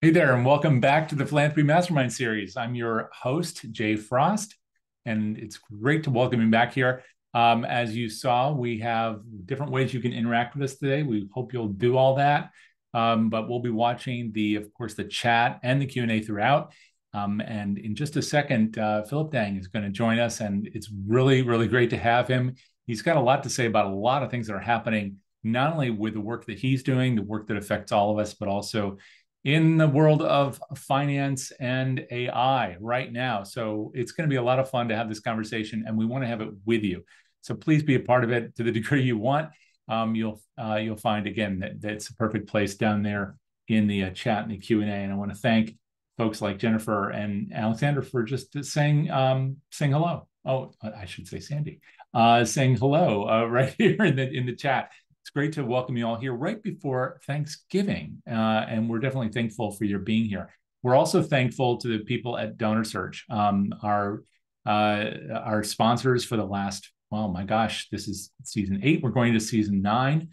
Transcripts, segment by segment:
Hey there, and welcome back to the Philanthropy Mastermind series. I'm your host, Jay Frost, and it's great to welcome you back here. As you saw, we have different ways you can interact with us today. We hope you'll do all that. But we'll be watching of course, the chat and the Q&A throughout. And in just a second, Philip Deng is going to join us, and it's really, really great to have him. He's got a lot to say about a lot of things that are happening, not only with the work that he's doing, the work that affects all of us, but also in the world of finance and AI right now. So it's going to be a lot of fun to have this conversation, and we want to have it with you. So please be a part of it to the degree you want. You'll find again that it's a perfect place down there in the chat and the Q&A. And I want to thank folks like Jennifer and Alexander for just saying hello. Oh, I should say Sandy, saying hello right here in the chat. It's great to welcome you all here right before Thanksgiving, and we're definitely thankful for your being here. We're also thankful to the people at DonorSearch, our sponsors for the last, well, my gosh, this is season 8. We're going to season 9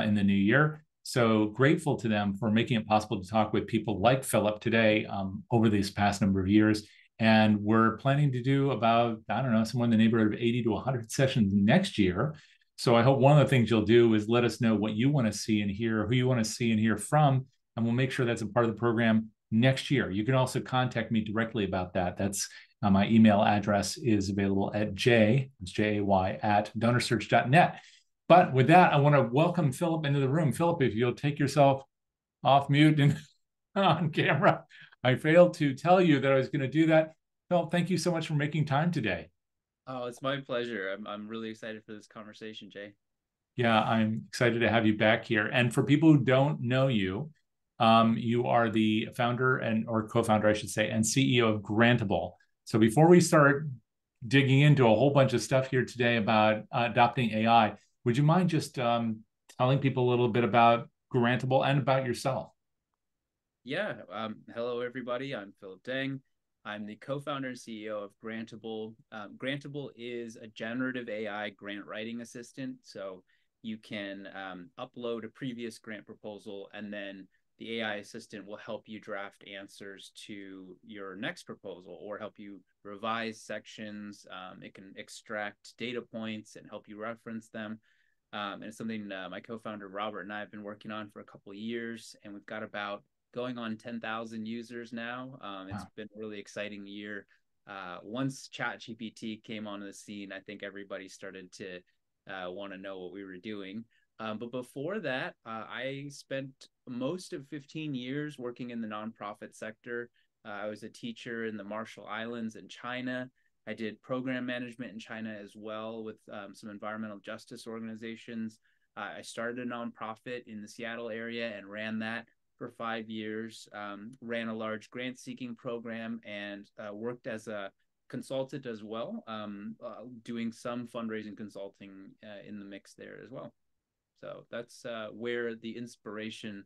in the new year. So grateful to them for making it possible to talk with people like Philip today over these past number of years. And we're planning to do about, I don't know, somewhere in the neighborhood of 80 to 100 sessions next year. So I hope one of the things you'll do is let us know what you want to see and hear, who you want to see and hear from, and we'll make sure that's a part of the program next year. You can also contact me directly about that. That's my email address is available at Jay at DonorSearch.net. But with that, I want to welcome Philip into the room. Philip, if you'll take yourself off mute and on camera. I failed to tell you that I was going to do that. Philip, thank you so much for making time today. Oh, it's my pleasure. I'm really excited for this conversation, Jay. Yeah, I'm excited to have you back here. And for people who don't know you, you are the founder or co-founder, I should say, and CEO of Grantable. So before we start digging into a whole bunch of stuff here today about adopting AI, would you mind just telling people a little bit about Grantable and about yourself? Yeah. Hello, everybody. I'm Philip Deng. I'm the co-founder and CEO of Grantable. Grantable is a generative AI grant writing assistant. So you can upload a previous grant proposal, and then the AI assistant will help you draft answers to your next proposal or help you revise sections. It can extract data points and help you reference them. And it's something my co-founder Robert and I have been working on for a couple of years, and we've got about going on 10,000 users now. It's Wow. been a really exciting year. Once ChatGPT came onto the scene, I think everybody started to want to know what we were doing. But before that, I spent most of 15 years working in the nonprofit sector. I was a teacher in the Marshall Islands in China. I did program management in China as well with some environmental justice organizations. I started a nonprofit in the Seattle area and ran that for 5 years, ran a large grant seeking program, and worked as a consultant as well, doing some fundraising consulting in the mix there as well. So that's where the inspiration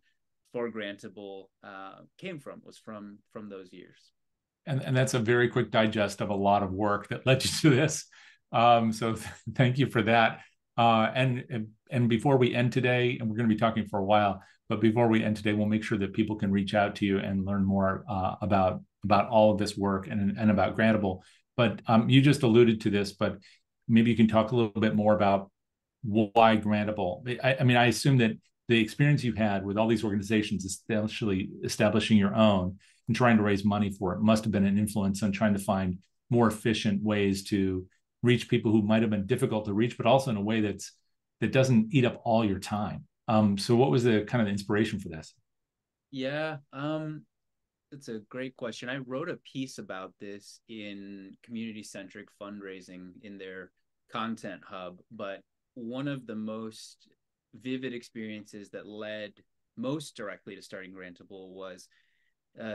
for Grantable came from, was from those years. And that's a very quick digest of a lot of work that led you to this. So thank you for that. And before we end today, and we're going to be talking for a while, but before we end today, we'll make sure that people can reach out to you and learn more about all of this work and about Grantable. But you just alluded to this, but maybe you can talk a little bit more about why Grantable. I mean, I assume that the experience you've had with all these organizations, especially establishing your own and trying to raise money for it, must have been an influence on trying to find more efficient ways to reach people who might have been difficult to reach, but also in a way that doesn't eat up all your time. So what was the kind of inspiration for this? Yeah, it's a great question. I wrote a piece about this in community-centric fundraising in their content hub, but one of the most vivid experiences that led most directly to starting Grantable was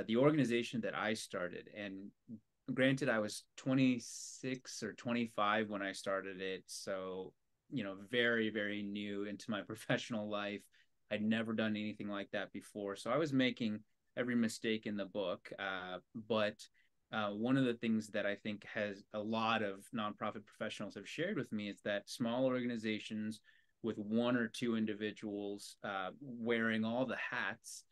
the organization that I started. And granted, I was 26 or 25 when I started it. So, very, very new into my professional life. I'd never done anything like that before. So I was making every mistake in the book. But one of the things that I think has a lot of nonprofit professionals have shared with me is that small organizations with one or two individuals wearing all the hats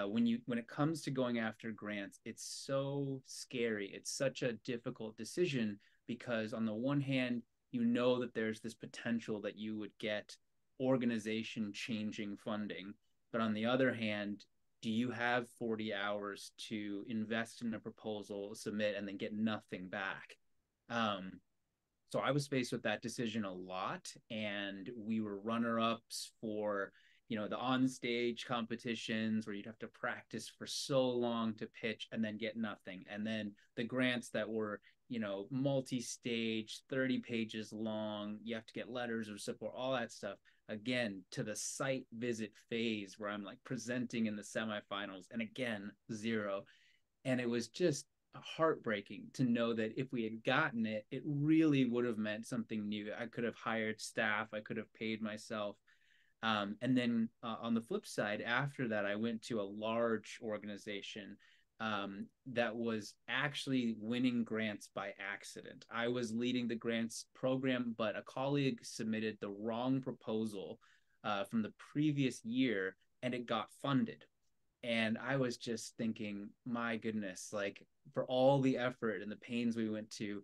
when it comes to going after grants, it's so scary. It's such a difficult decision because on the one hand, you know that there's this potential that you would get organization changing funding, but on the other hand, do you have 40 hours to invest in a proposal, submit, and then get nothing back? So I was faced with that decision a lot, and we were runner-ups for the on-stage competitions where you'd have to practice for so long to pitch and then get nothing, and then the grants that were multi-stage, 30 pages long, you have to get letters of support, all that stuff, again to the site visit phase where I'm like presenting in the semifinals, and again zero. And it was just heartbreaking to know that if we had gotten it, it really would have meant something new. I could have hired staff, I could have paid myself. And then on the flip side, after that, I went to a large organization that was actually winning grants by accident. I was leading the grants program, but a colleague submitted the wrong proposal from the previous year, and it got funded. And I was just thinking, my goodness, like for all the effort and the pains we went to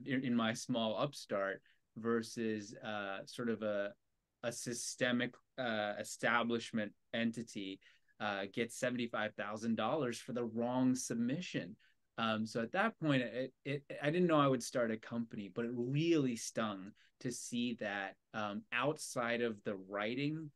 in my small upstart versus sort of a systemic establishment entity gets $75,000 for the wrong submission. So at that point, I didn't know I would start a company, but it really stung to see that outside of the writing,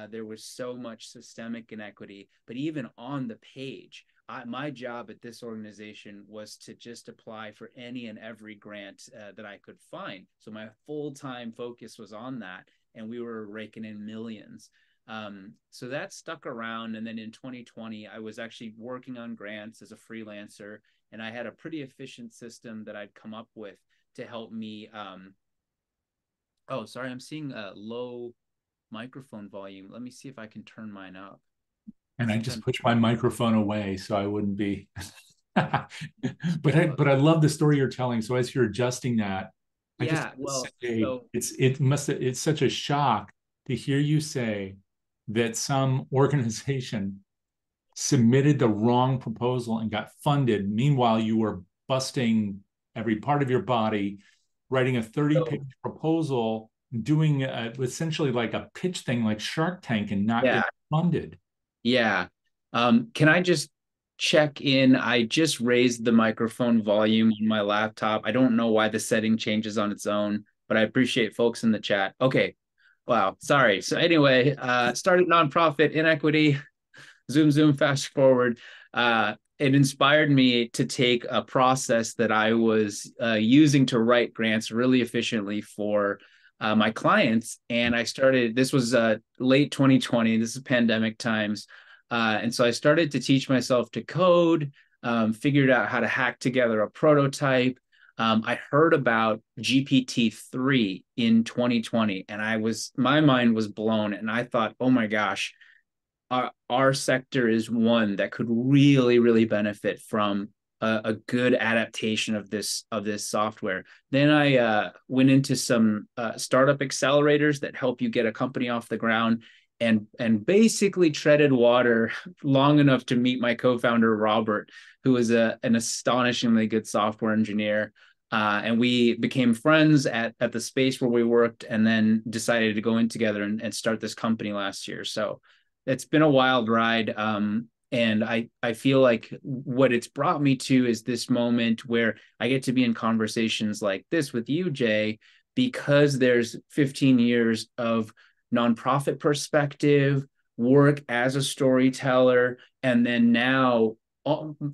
there was so much systemic inequity. But even on the page, my job at this organization was to just apply for any and every grant that I could find. So my full-time focus was on that, and we were raking in millions. So that stuck around. And then in 2020, I was actually working on grants as a freelancer, and I had a pretty efficient system that I'd come up with to help me. Oh, sorry, I'm seeing a low microphone volume. Let me see if I can turn mine up. And I just pushed my microphone away so I wouldn't be. but I love the story you're telling. So as you're adjusting that, yeah, it's such a shock to hear you say that some organization submitted the wrong proposal and got funded. Meanwhile, you were busting every part of your body, writing a 30-page proposal, doing essentially like a pitch thing like Shark Tank, and not getting funded. Yeah. Can I just check in? I just raised the microphone volume on my laptop. I don't know why the setting changes on its own, but I appreciate folks in the chat. Okay. Wow. Sorry. So anyway, started nonprofit inequity, zoom, fast forward. It inspired me to take a process that I was using to write grants really efficiently for my clients. And this was late 2020, this is pandemic times. And so I started to teach myself to code, figured out how to hack together a prototype. I heard about GPT-3 in 2020, and my mind was blown. And I thought, oh my gosh, our sector is one that could really, really benefit from a good adaptation of this software. Then I went into some startup accelerators that help you get a company off the ground, and basically treaded water long enough to meet my co-founder Robert, who is an astonishingly good software engineer. And we became friends at the space where we worked, and then decided to go in together and start this company last year. So it's been a wild ride. And I feel like what it's brought me to is this moment where I get to be in conversations like this with you, Jay, because there's 15 years of nonprofit perspective, work as a storyteller, and then now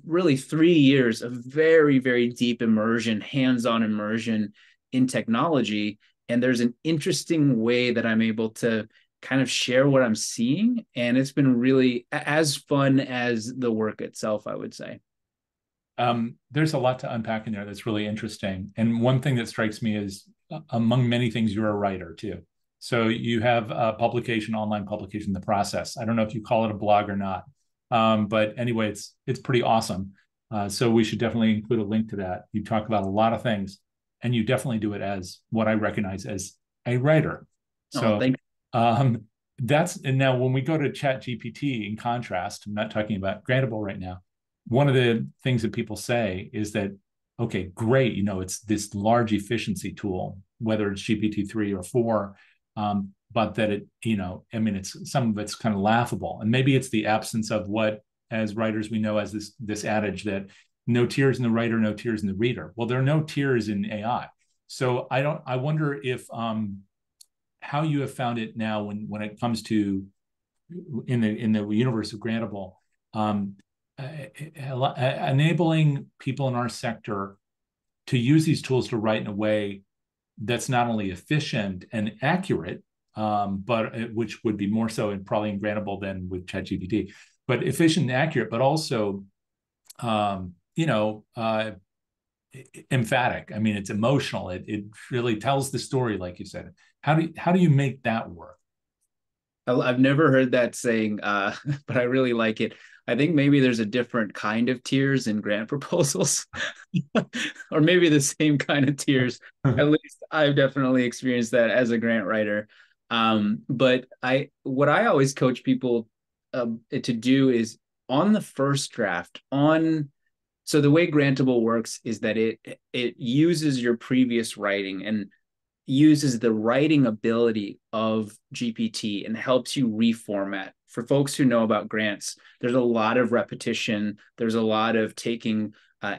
really 3 years of very, very deep immersion, hands-on immersion in technology. And there's an interesting way that I'm able to kind of share what I'm seeing. And it's been really as fun as the work itself, I would say. There's a lot to unpack in there that's really interesting. And one thing that strikes me is, among many things, you're a writer too. So you have a publication, online publication, The Process. I don't know if you call it a blog or not. But anyway, it's pretty awesome. So we should definitely include a link to that. You talk about a lot of things, and you definitely do it as what I recognize as a writer. So And now when we go to ChatGPT, in contrast, I'm not talking about Grantable right now. One of the things that people say is that, okay, great, it's this large efficiency tool, whether it's GPT-3 or 4, but that it's some of it's kind of laughable, and maybe it's the absence of what, as writers, we know as this adage that no tears in the writer, no tears in the reader. Well, there are no tears in AI, so I wonder if how you have found it now when it comes to in the universe of Grantable, enabling people in our sector to use these tools to write in a way that's not only efficient and accurate, but which would be more so probably in Grantable than with ChatGPT, but efficient and accurate, but also, emphatic. I mean, it's emotional. It really tells the story, like you said. How do you make that work? I've never heard that saying, but I really like it. I think maybe there's a different kind of tears in grant proposals, or maybe the same kind of tears. At least I've definitely experienced that as a grant writer. But what I always coach people to do is on the first draft, so the way Grantable works is that it uses your previous writing and uses the writing ability of GPT and helps you reformat. For folks who know about grants, there's a lot of repetition. There's a lot of taking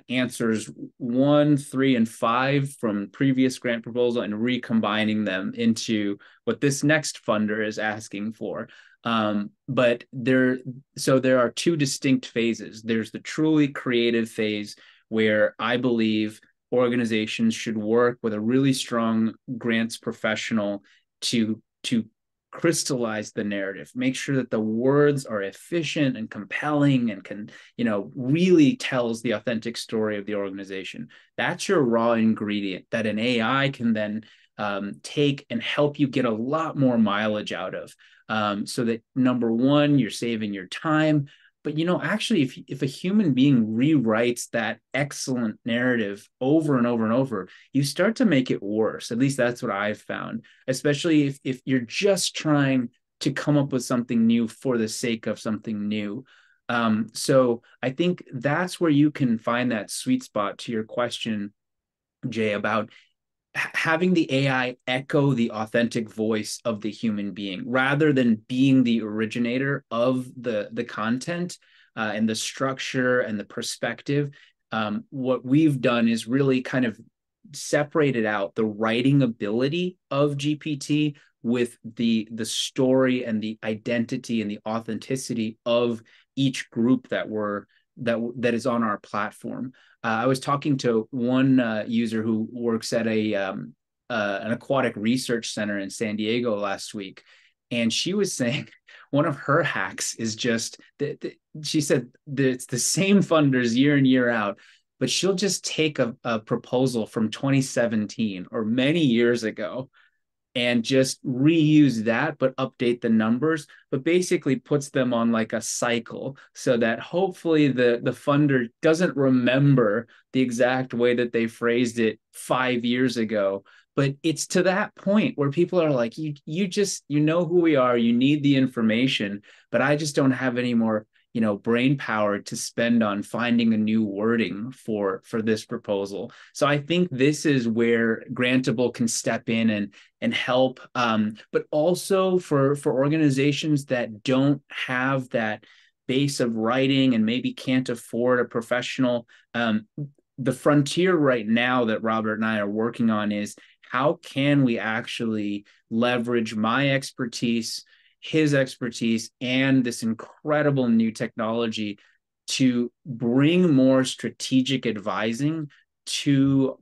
answers 1, 3, and 5 from previous grant proposal and recombining them into what this next funder is asking for. But there are two distinct phases. There's the truly creative phase where I believe organizations should work with a really strong grants professional to crystallize the narrative, make sure that the words are efficient and compelling and can, really tells the authentic story of the organization. That's your raw ingredient that an AI can then take and help you get a lot more mileage out of. So that number one, you're saving your time. But actually, if a human being rewrites that excellent narrative over and over and over, you start to make it worse. At least that's what I've found, especially if you're just trying to come up with something new for the sake of something new. So I think that's where you can find that sweet spot to your question, Jay, about having the AI echo the authentic voice of the human being rather than being the originator of the content and the structure and the perspective. What we've done is really kind of separated out the writing ability of GPT with the story and the identity and the authenticity of each group that is on our platform. I was talking to one user who works at an aquatic research center in San Diego last week, and she was saying one of her hacks is just that she said that it's the same funders year in, year out, but she'll just take a proposal from 2017 or many years ago and just reuse that, but update the numbers, but basically puts them on like a cycle so that hopefully the funder doesn't remember the exact way that they phrased it 5 years ago. But it's to that point where people are like, you know who we are, you need the information, but I just don't have any more brain power to spend on finding a new wording for this proposal. So I think this is where Grantable can step in and help, but also for organizations that don't have that base of writing and maybe can't afford a professional. The frontier right now that Robert and I are working on is how can we actually leverage my expertise, his expertise, and this incredible new technology to bring more strategic advising to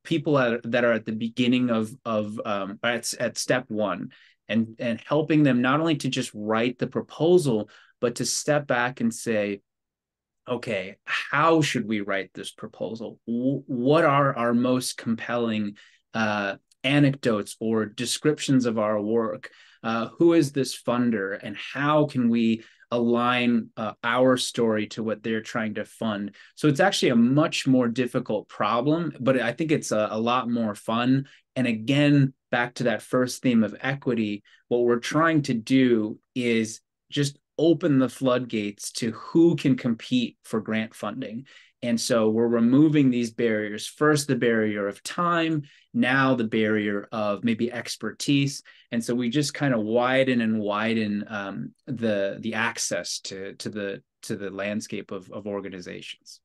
people that are at the beginning at step one, and helping them not only to just write the proposal, but to step back and say, okay, how should we write this proposal? What are our most compelling anecdotes or descriptions of our work? Who is this funder, and how can we align our story to what they're trying to fund? So it's actually a much more difficult problem, but I think it's a lot more fun. And again, back to that first theme of equity, what we're trying to do is just open the floodgates to who can compete for grant funding. And so we're removing these barriers. First, the barrier of time, now the barrier of maybe expertise. And so we just kind of widen and widen the access to the landscape of organizations.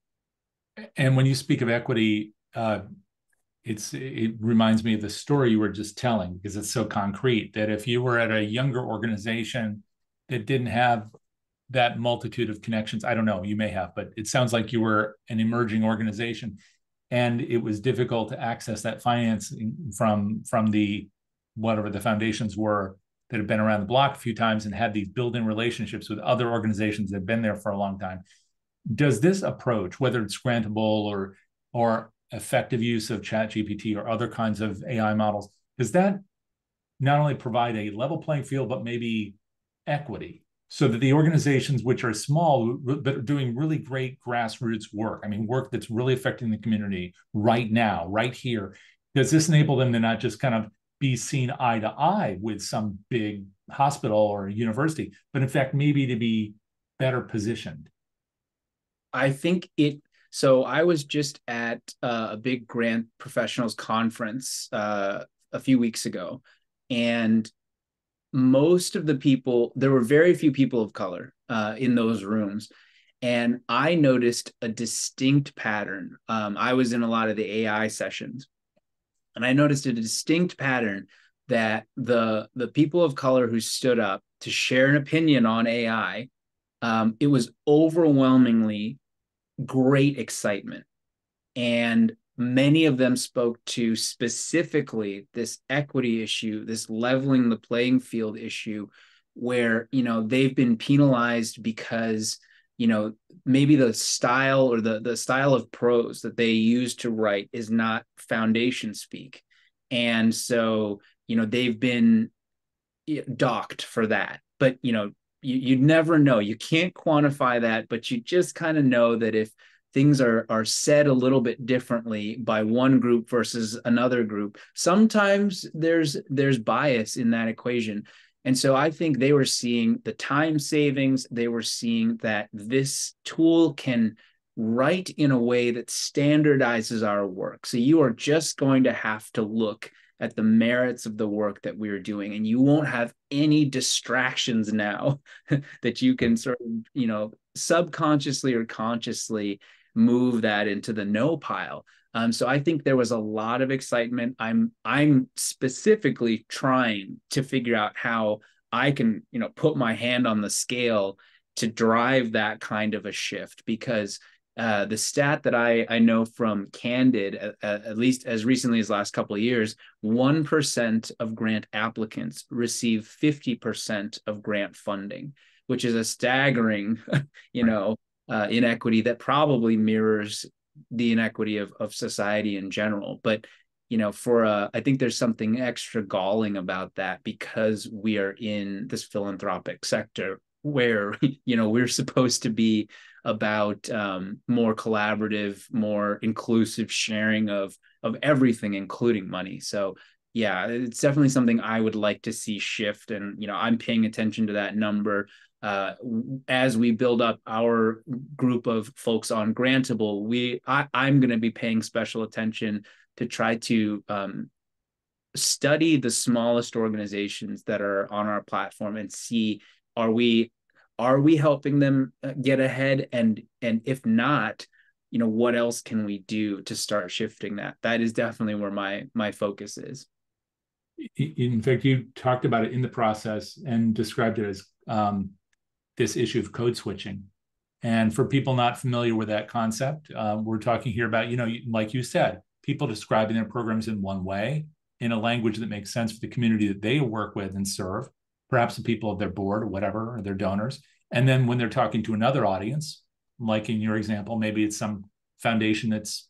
And when you speak of equity, it reminds me of the story you were just telling, because it's so concrete that if you were at a younger organization that didn't have that multitude of connections, I don't know, you may have, but it sounds like you were an emerging organization and it was difficult to access that financing from the whatever the foundations were that have been around the block a few times and had these built-in relationships with other organizations that have been there for a long time. Does this approach, whether it's Grantable or effective use of ChatGPT or other kinds of AI models, does that not only provide a level playing field, but maybe equity, so that the organizations which are small but are doing really great grassroots work, I mean, work that's really affecting the community right now, right here, does this enable them to not just kind of be seen eye to eye with some big hospital or university, but in fact, maybe to be better positioned? I think so I was just at a big grant professionals conference a few weeks ago, and most of the people, there were very few people of color in those rooms. And I noticed a distinct pattern. I was in a lot of the AI sessions, and I noticed a distinct pattern that the people of color who stood up to share an opinion on AI, it was overwhelmingly great excitement. And many of them spoke to specifically this equity issue, this leveling the playing field issue, where, they've been penalized because, maybe the style or the style of prose that they use to write is not foundation speak. And so, they've been docked for that. But, you never know. You can't quantify that, but you just kind of know that if things are said a little bit differently by one group versus another group, sometimes there's bias in that equation. And so I think they were seeing the time savings. They were seeing that this tool can write in a way that standardizes our work. So you are just going to have to look at the merits of the work that we're doing, and you won't have any distractions now that you can sort of, subconsciously or consciously move that into the no pile. So I think there was a lot of excitement. I'm specifically trying to figure out how I can, put my hand on the scale to drive that kind of a shift, because the stat that I know from Candid, at least as recently as last couple of years, 1% of grant applicants receive 50% of grant funding, which is a staggering, inequity that probably mirrors the inequity of society in general. But, I think there's something extra galling about that, because we are in this philanthropic sector where, we're supposed to be about more collaborative, more inclusive sharing of everything, including money. So yeah, it's definitely something I would like to see shift. And, I'm paying attention to that number. As we build up our group of folks on Grantable, I'm going to be paying special attention to try to study the smallest organizations that are on our platform and see, are we helping them get ahead, and if not, what else can we do to start shifting that? That is definitely where my focus is. In fact, you talked about it in the process and described it as this issue of code switching. And for people not familiar with that concept, we're talking here about, like you said, people describing their programs in one way, in a language that makes sense for the community that they work with and serve, perhaps the people of their board or whatever, or their donors. And then when they're talking to another audience, like in your example, maybe it's some foundation that's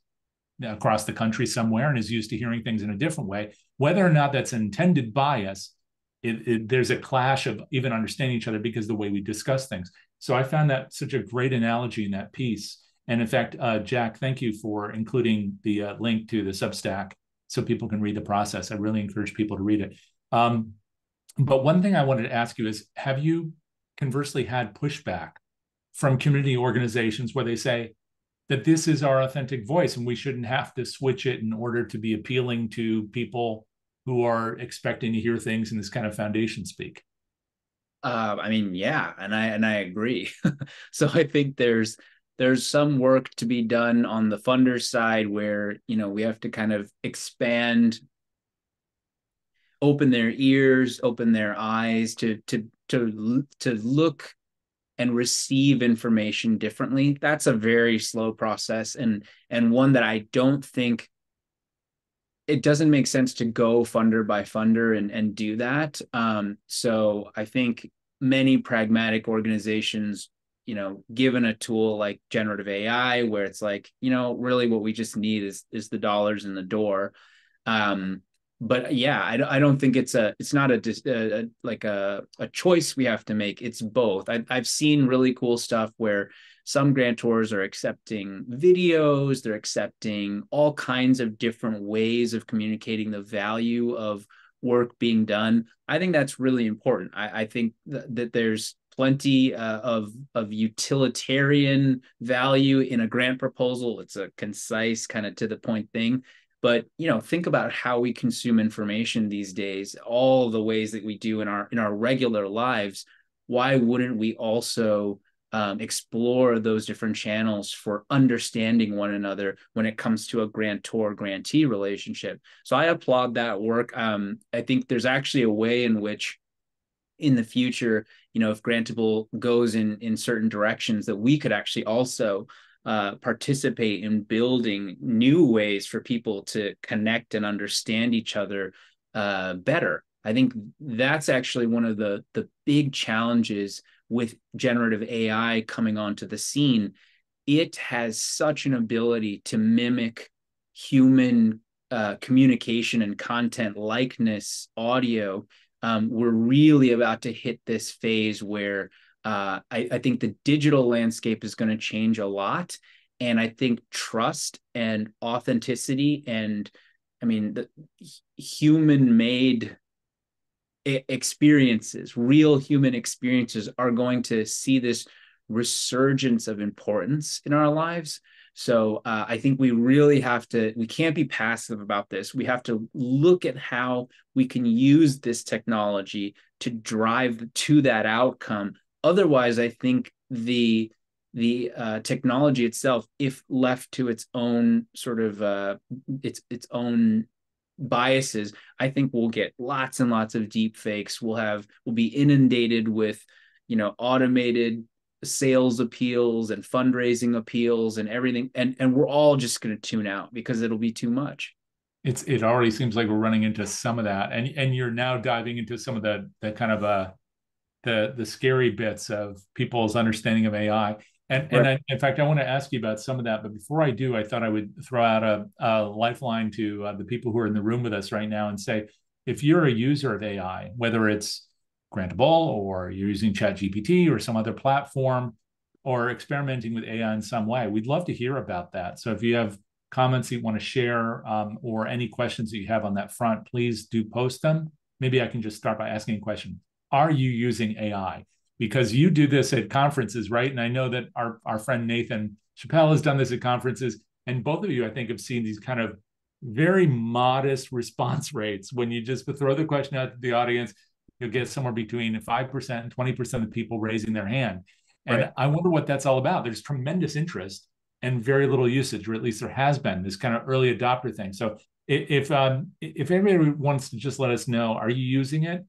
across the country somewhere and is used to hearing things in a different way, whether or not that's intended bias, there's a clash of even understanding each other because of the way we discuss things. So I found that such a great analogy in that piece. And in fact, Jack, thank you for including the link to the Substack so people can read the process. I really encourage people to read it. But one thing I wanted to ask you is, have you conversely had pushback from community organizations where they say that this is our authentic voice and we shouldn't have to switch it in order to be appealing to people who are expecting to hear things in this kind of foundation speak? I mean, yeah, and I agree. So I think there's some work to be done on the funder side where, we have to kind of expand, open their ears, open their eyes to look and receive information differently. That's a very slow process, and one that I don't think, it doesn't make sense to go funder by funder and do that. So I think many pragmatic organizations, given a tool like generative AI, where it's like, really what we just need is the dollars in the door. But yeah, I don't think it's not a choice we have to make. It's both. I've seen really cool stuff where some grantors are accepting videos, they're accepting all kinds of different ways of communicating the value of work being done. I think that's really important. I think that there's plenty of utilitarian value in a grant proposal. It's a concise, kind of to the point thing. But think about how we consume information these days, all the ways that we do in our regular lives. Why wouldn't we also explore those different channels for understanding one another when it comes to a grantor-grantee relationship? So I applaud that work. I think there's actually a way in which, in the future, if Grantable goes in certain directions, that we could actually also participate in building new ways for people to connect and understand each other better. I think that's actually one of the big challenges with generative AI coming onto the scene. It has such an ability to mimic human communication and content, likeness, audio. We're really about to hit this phase where I think the digital landscape is going to change a lot. And I think trust and authenticity and, the human-made experiences, real human experiences, are going to see this resurgence of importance in our lives. So I think we can't be passive about this. We have to look at how we can use this technology to drive to that outcome. Otherwise, I think the technology itself, if left to its own sort of its own biases, I think we'll get lots and lots of deep fakes. We'll be inundated with, automated sales appeals and fundraising appeals and everything, and we're all just going to tune out because it'll be too much. It already seems like we're running into some of that, and you're now diving into some of the kind of the scary bits of people's understanding of AI. In fact, I want to ask you about some of that. But before I do, I thought I would throw out a lifeline to the people who are in the room with us right now and say, if you're a user of AI, whether it's Grantable or you're using ChatGPT or some other platform, or experimenting with AI in some way, we'd love to hear about that. So if you have comments that you want to share, or any questions that you have on that front, please do post them. Maybe I can just start by asking a question. Are you using AI? Because you do this at conferences, right? And I know that our friend Nathan Chappelle has done this at conferences. And both of you, I think, have seen these kind of very modest response rates. When you just throw the question out to the audience, you'll get somewhere between 5% and 20% of people raising their hand. And right. I wonder what that's all about. There's tremendous interest and very little usage, or at least there has been this kind of early adopter thing. So if anybody wants to just let us know, are you using it?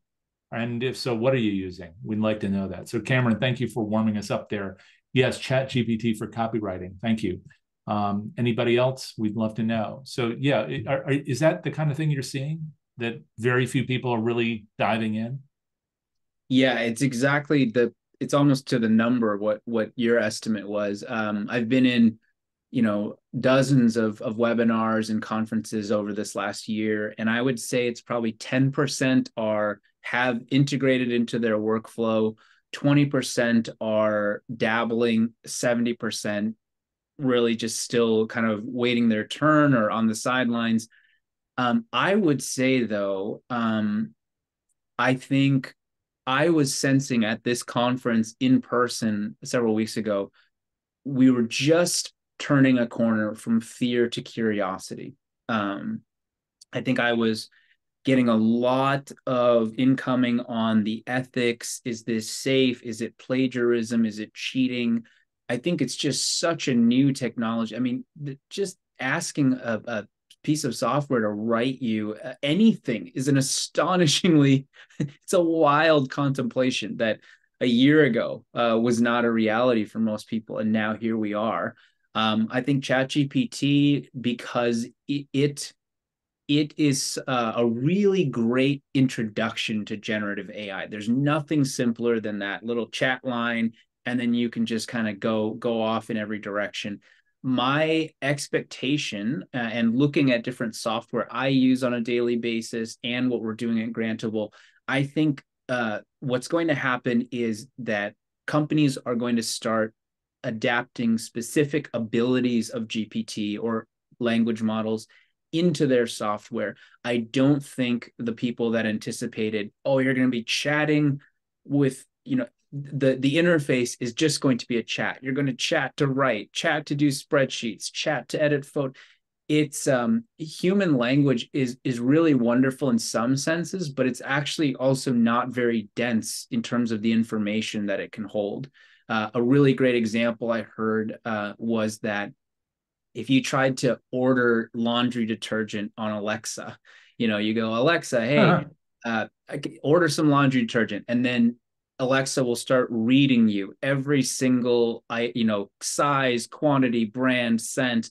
And if so, what are you using? We'd like to know that. So Cameron, thank you for warming us up there. Yes, ChatGPT for copywriting. Thank you. Anybody else? We'd love to know. So yeah, is that the kind of thing you're seeing, that very few people are really diving in? Yeah, it's almost to the number what your estimate was. I've been in, dozens of webinars and conferences over this last year, and I would say it's probably 10% have integrated into their workflow, 20% are dabbling, 70% really just still kind of waiting their turn or on the sidelines. I would say though, I think I was sensing at this conference in person several weeks ago, we were just turning a corner from fear to curiosity. Um, I think I was getting a lot of incoming on the ethics. Is this safe? Is it plagiarism? Is it cheating? I think it's just such a new technology. I mean, just asking a piece of software to write you anything is an astonishingly, it's a wild contemplation that a year ago was not a reality for most people. And now here we are. I think ChatGPT, because it is a really great introduction to generative AI. There's nothing simpler than that little chat line, and then you can just kind of go off in every direction. My expectation, and looking at different software I use on a daily basis, and what we're doing at Grantable, I think what's going to happen is that companies are going to start adapting specific abilities of GPT or language models into their software. I don't think the people that anticipated, oh, you're going to be chatting with, the interface is just going to be a chat. You're going to chat to write, chat to do spreadsheets, chat to edit photo. It's human language is really wonderful in some senses, but it's actually also not very dense in terms of the information that it can hold. A really great example I heard was that if you tried to order laundry detergent on Alexa, you go, Alexa, hey, order some laundry detergent. And then Alexa will start reading you every single, size, quantity, brand, scent.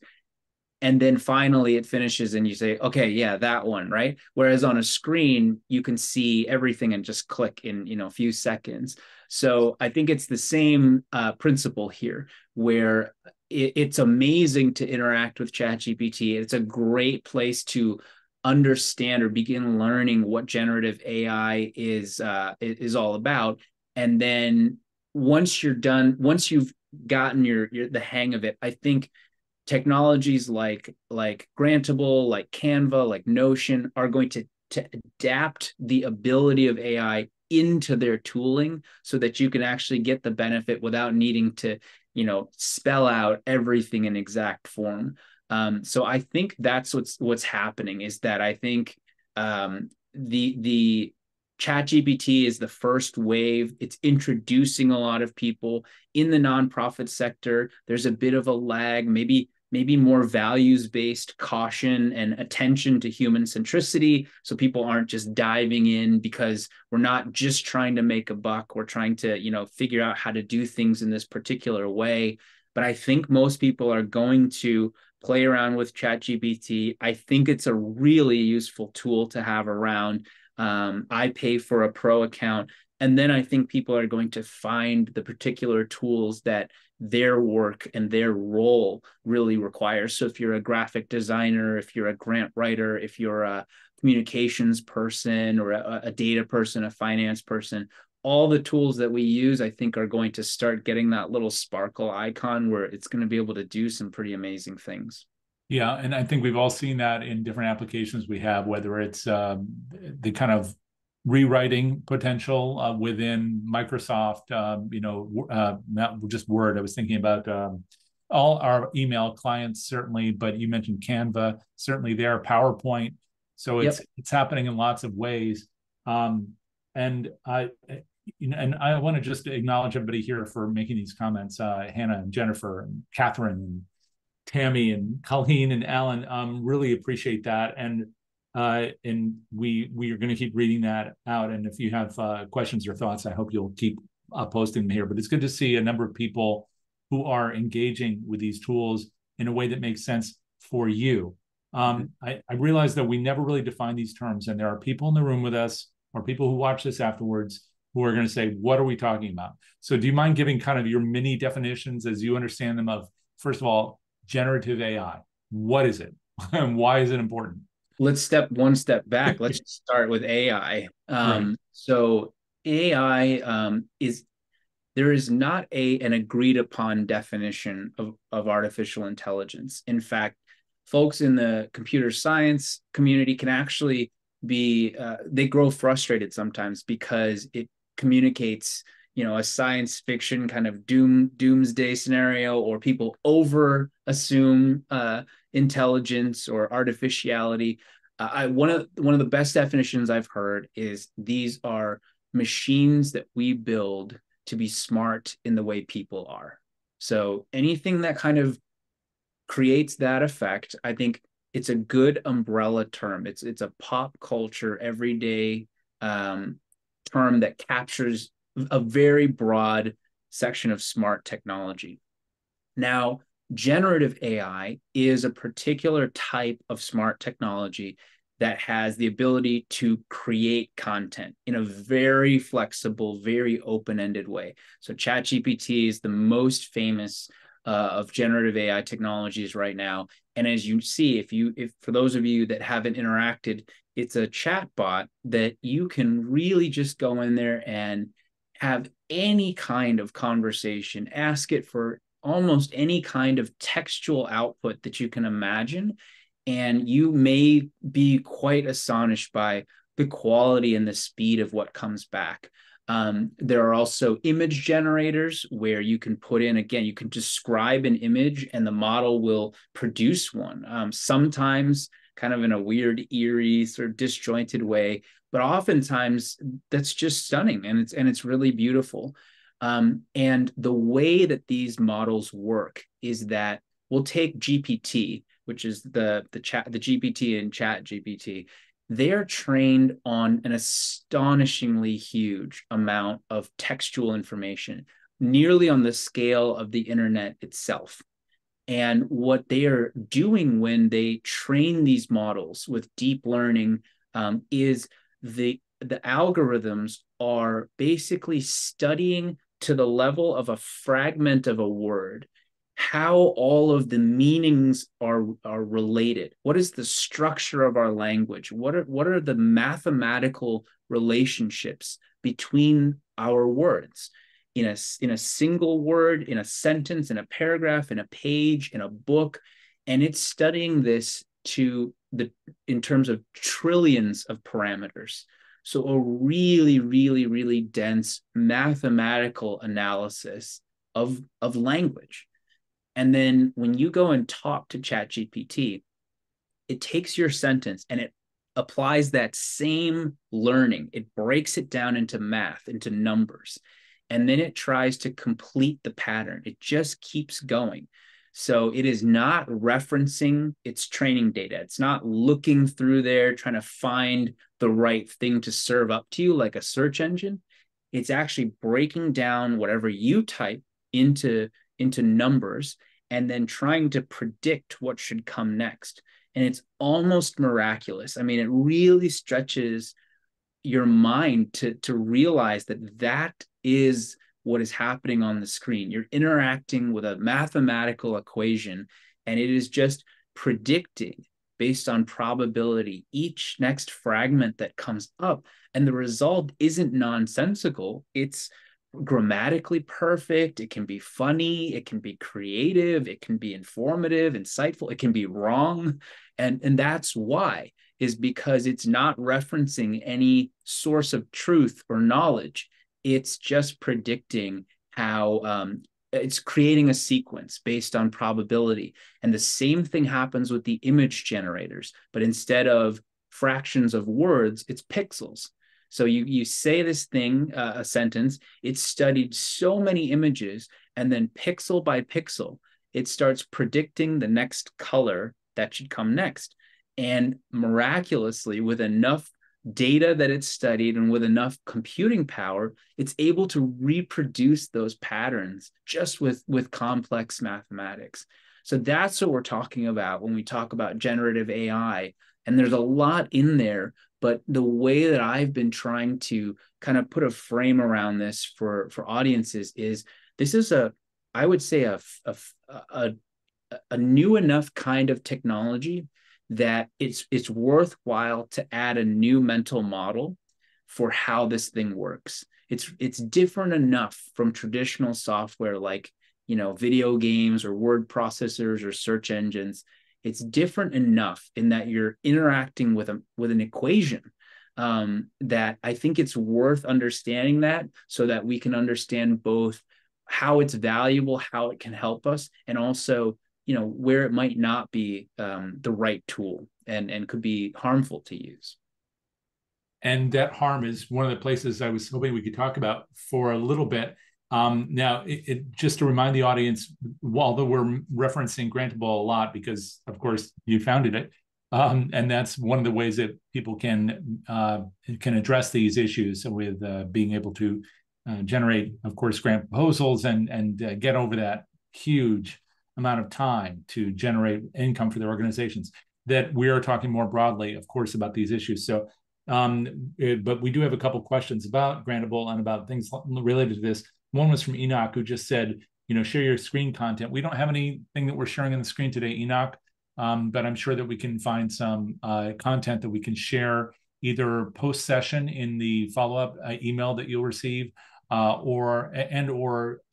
And then finally it finishes and you say, okay, yeah, that one, right? Whereas on a screen, you can see everything and just click in, a few seconds. So I think it's the same principle here, where it's amazing to interact with ChatGPT. It's a great place to understand or begin learning what generative AI is all about. And then once you're done, once you've gotten the hang of it, I think technologies like Grantable, like Canva, like Notion are going to adapt the ability of AI into their tooling so that you can actually get the benefit without needing to, spell out everything in exact form. So I think that's what's happening, is that I think the ChatGPT is the first wave. It's introducing a lot of people in the nonprofit sector. There's a bit of a lag, maybe more values-based caution and attention to human centricity, so people aren't just diving in because we're not just trying to make a buck. We're trying to, figure out how to do things in this particular way. But I think most people are going to play around with ChatGPT. I think it's a really useful tool to have around. I pay for a pro account. And then I think people are going to find the particular tools that their work and their role really requires. So if you're a graphic designer, if you're a grant writer, if you're a communications person or a data person, a finance person, all the tools that we use, I think, are going to start getting that little sparkle icon where it's going to be able to do some pretty amazing things. Yeah, and I think we've all seen that in different applications we have, whether it's the kind of rewriting potential within Microsoft, not just Word. I was thinking about all our email clients, certainly, but you mentioned Canva, certainly there, PowerPoint. So Yep. it's happening in lots of ways. And I want to just acknowledge everybody here for making these comments, Hannah and Jennifer and Catherine and Tammy and Colleen and Alan. Really appreciate that. And we are going to keep reading that out. And if you have questions or thoughts, I hope you'll keep posting them here. But it's good to see a number of people who are engaging with these tools in a way that makes sense for you. I realize that we never really define these terms, and there are people in the room with us or people who watch this afterwards who are going to say, what are we talking about? So do you mind giving kind of your mini definitions as you understand them of, first of all, generative AI? What is it? And why is it important? Let's step one step back. Let's start with AI. Right. So AI is there is not an agreed upon definition of artificial intelligence. In fact, folks in the computer science community can actually be, they grow frustrated sometimes because it communicates, a science fiction kind of doomsday scenario, or people over assume intelligence or artificiality. One of the best definitions I've heard is these are machines that we build to be smart in the way people are. So anything that kind of creates that effect, I think it's a good umbrella term. It's a pop culture, everyday term that captures a very broad section of smart technology. Now, generative AI is a particular type of smart technology that has the ability to create content in a very flexible, very open-ended way. So ChatGPT is the most famous of generative AI technologies right now. And as you see, if for those of you that haven't interacted, it's a chat bot that you can really just go in there and have any kind of conversation, ask it for almost any kind of textual output that you can imagine. And you may be quite astonished by the quality and the speed of what comes back. There are also image generators where you can put in, again, you can describe an image and the model will produce one. Sometimes kind of in a weird, eerie, sort of disjointed way, but oftentimes that's just stunning, and it's really beautiful. And the way that these models work is that we'll take GPT, which is the GPT in ChatGPT. They're trained on an astonishingly huge amount of textual information, nearly on the scale of the internet itself. And what they are doing when they train these models with deep learning is the algorithms are basically studying to the level of a fragment of a word how all of the meanings are related. What is the structure of our language? What are the mathematical relationships between our words in a single word, in a sentence, in a paragraph, in a page, in a book? And it's studying this in terms of trillions of parameters. So a really, really, really dense mathematical analysis of language. And then when you go and talk to ChatGPT, it takes your sentence and it applies that same learning. It breaks it down into math, into numbers, and then it tries to complete the pattern. It just keeps going. So it is not referencing its training data. It's not looking through there, trying to find the right thing to serve up to you like a search engine. It's actually breaking down whatever you type into numbers and then trying to predict what should come next. And it's almost miraculous. I mean, it really stretches your mind to realize that is what is happening on the screen. You're interacting with a mathematical equation, and it is just predicting based on probability each next fragment that comes up. And the result isn't nonsensical. It's grammatically perfect. It can be funny. It can be creative. It can be informative, insightful. It can be wrong. And that's why, is because it's not referencing any source of truth or knowledge. It's just predicting how it's creating a sequence based on probability. And the same thing happens with the image generators, but instead of fractions of words, it's pixels. So you say this thing, a sentence, it's studied so many images, and then pixel by pixel, it starts predicting the next color that should come next. And miraculously, with enough data that it's studied and with enough computing power, it's able to reproduce those patterns just with complex mathematics. So that's what we're talking about when we talk about generative AI. And there's a lot in there, but the way that I've been trying to kind of put a frame around this for audiences is this is I would say a new enough kind of technology that it's worthwhile to add a new mental model for how this thing works. It's different enough from traditional software like video games or word processors or search engines. it's different enough in that you're interacting with an equation, that I think it's worth understanding that, so that we can understand both how it's valuable, how it can help us, and also, where it might not be the right tool and could be harmful to use. And that harm is one of the places I was hoping we could talk about for a little bit. Now, just to remind the audience, although we're referencing Grantable a lot because, of course, you founded it, and that's one of the ways that people can address these issues with being able to generate, of course, grant proposals and get over that huge amount of time to generate income for their organizations. That we are talking more broadly, of course, about these issues. So. But we do have a couple questions about Grantable and about things related to this. One was from Enoch, who just said, share your screen content. We don't have anything that we're sharing on the screen today, Enoch, but I'm sure that we can find some content that we can share either post-session in the follow-up email that you'll receive, or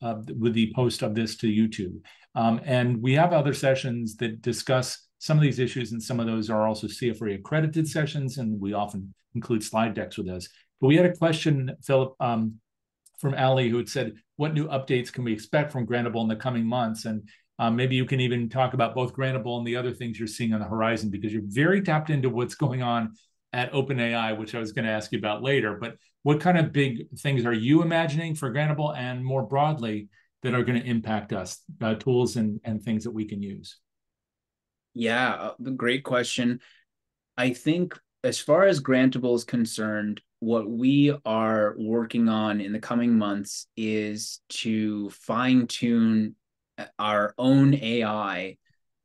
with the post of this to YouTube. And we have other sessions that discuss some of these issues, and some of those are also CFRE accredited sessions, and we often include slide decks with those. But we had a question, Philip, from Ali, who had said, what new updates can we expect from Grantable in the coming months? And maybe you can even talk about both Grantable and the other things you're seeing on the horizon, because you're very tapped into what's going on at OpenAI, which I was going to ask you about later. But what kind of big things are you imagining for Grantable, and more broadly, that are going to impact us, tools and things that we can use? Yeah, great question. I think as far as Grantable is concerned, what we are working on in the coming months is to fine tune our own AI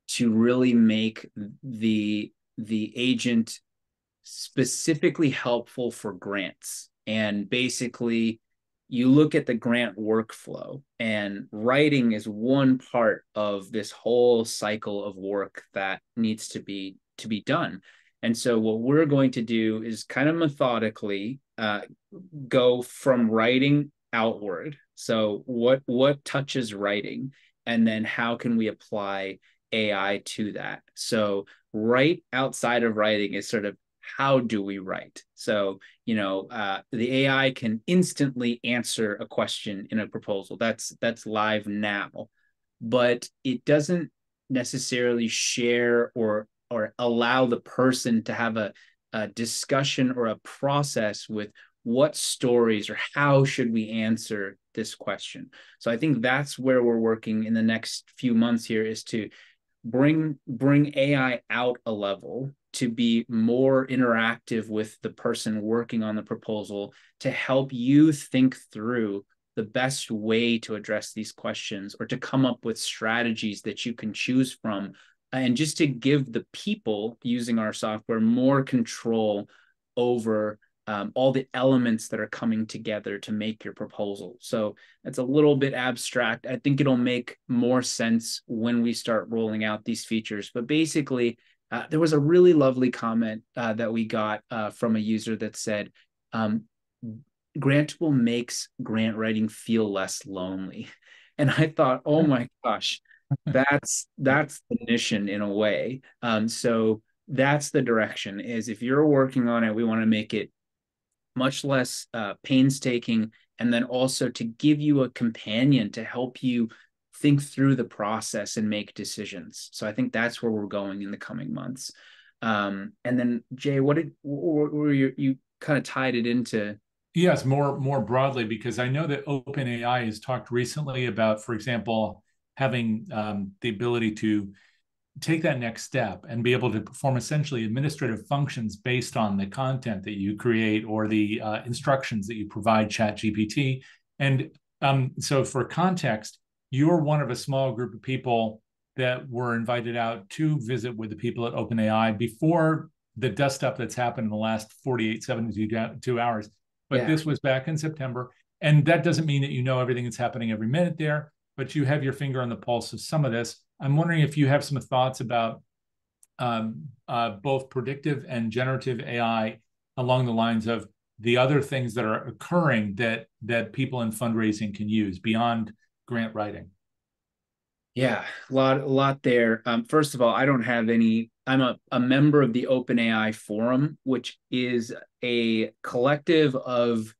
to really make the agent specifically helpful for grants. And basically, you look at the grant workflow, and writing is one part of this whole cycle of work that needs to be done. And so what we're going to do is kind of methodically go from writing outward. So what touches writing, and then how can we apply AI to that? So right outside of writing is sort of, how do we write? So, the AI can instantly answer a question in a proposal. That's live now, but it doesn't necessarily share or allow the person to have a discussion or a process with what stories or how should we answer this question. So I think that's where we're working in the next few months here, is to bring AI out a level to be more interactive with the person working on the proposal, to help you think through the best way to address these questions, or to come up with strategies that you can choose from, and just to give the people using our software more control over all the elements that are coming together to make your proposal. So it's a little bit abstract. I think it'll make more sense when we start rolling out these features. But basically, there was a really lovely comment that we got from a user that said, Grantable makes grant writing feel less lonely. And I thought, oh my gosh, that's the mission in a way. So that's the direction, is if you're working on it, we want to make it much less painstaking, and then also to give you a companion to help you think through the process and make decisions. So I think that's where we're going in the coming months. And then Jay, what were you kind of tied it into? Yes, more broadly, because I know that OpenAI has talked recently about, for example, having the ability to take that next step and be able to perform essentially administrative functions based on the content that you create or the instructions that you provide ChatGPT. And so for context, you're one of a small group of people that were invited out to visit with the people at OpenAI before the dust up that's happened in the last 48, 72 hours. But yeah, this was back in September. And that doesn't mean that you know everything that's happening every minute there, but you have your finger on the pulse of some of this. I'm wondering if you have some thoughts about both predictive and generative AI along the lines of the other things that are occurring that people in fundraising can use beyond grant writing. Yeah, a lot there. First of all, I don't have any. I'm a member of the OpenAI Forum, which is a collective of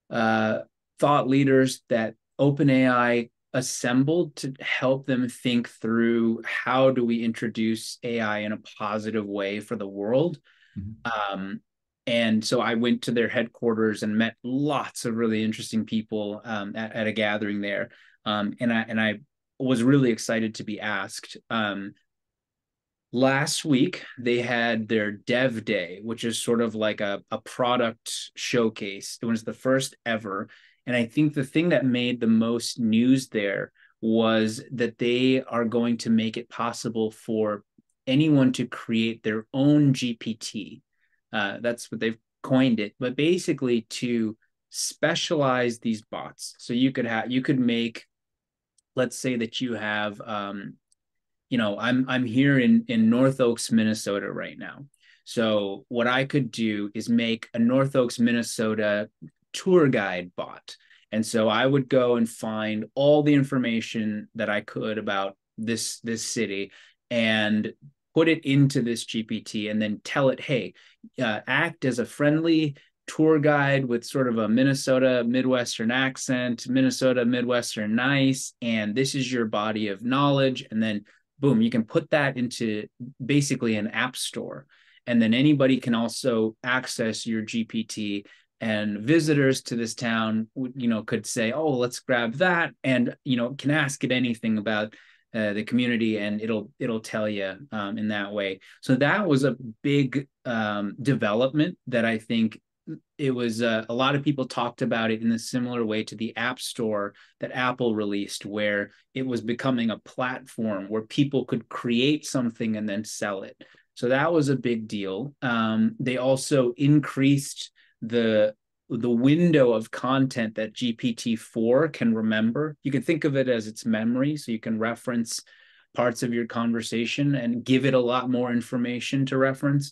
uh, thought leaders that OpenAI assembled to help them think through how do we introduce AI in a positive way for the world. Mhm. Um, and so I went to their headquarters and met lots of really interesting people at a gathering there. And I was really excited to be asked. Last week they had their dev day, which is sort of like a product showcase. It was the first ever. And I think the thing that made the most news there was that they are going to make it possible for anyone to create their own GPT. That's what they've coined it, but basically to specialize these bots. So you could make, let's say that you have I'm here in North Oaks, Minnesota right now. So what I could do is make a North Oaks, Minnesota tour guide bot. And so I would go and find all the information that I could about this city and put it into this GPT and then tell it, hey, act as a friendly tour guide with sort of a Minnesota Midwestern accent, Minnesota Midwestern nice, and this is your body of knowledge. And then boom, you can put that into basically an app store. And then anybody can also access your GPT, and visitors to this town, could say, oh, let's grab that. And, can ask it anything about the community, and it'll tell you in that way. So that was a big development that I think it was a lot of people talked about it in a similar way to the App Store that Apple released, where it was becoming a platform where people could create something and then sell it. So that was a big deal. They also increased the window of content that GPT-4 can remember. You can think of it as its memory, so you can reference parts of your conversation and give it a lot more information to reference.